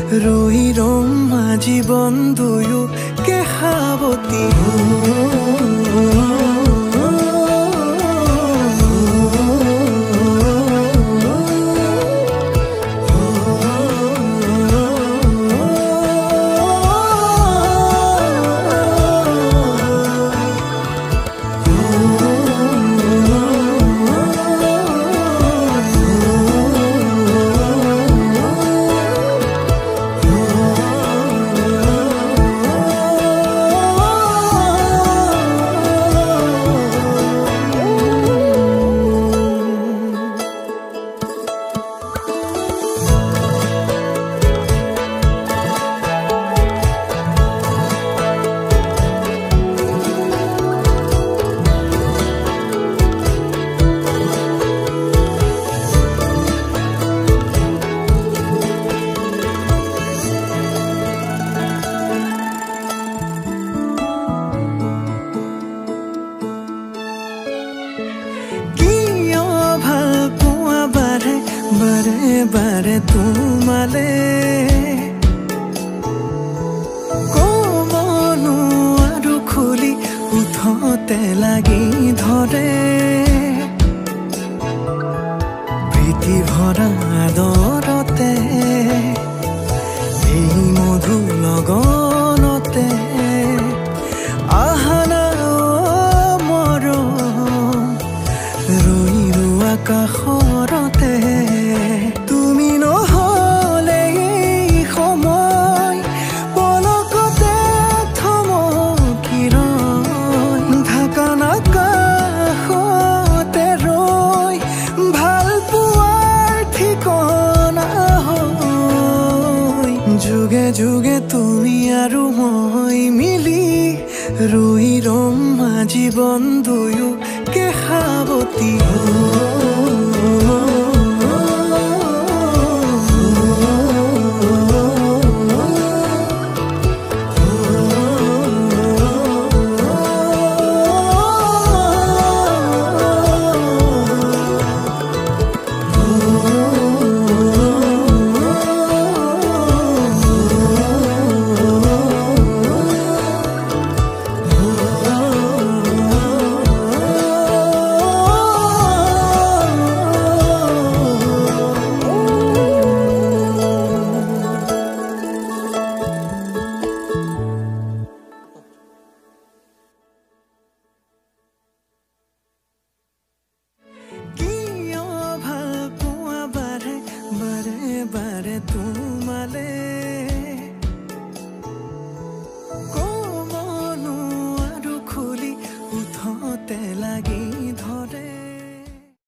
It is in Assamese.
ৰৈ ৰম জীৱন দুয়ো কেহাৱতী বাৰে বাৰে তোমালে কমনো আৰু খুলি উঠতে লাগি ধৰে প্ৰীতি ভৰা আদৰতে এই মধু লগনতে আহানা মৰম ৰৈ ৰোৱা কাষৰতে তুমি নহ'লে এই সময় পলকতে থমকি ৰয় ঢাকা নাকাষতে ৰৈ ভাল পোৱাৰ ঠিকনা হৈ যুগে যুগে তুমি আৰু মই মিলি ৰৈ ৰম জীৱন দুয়ো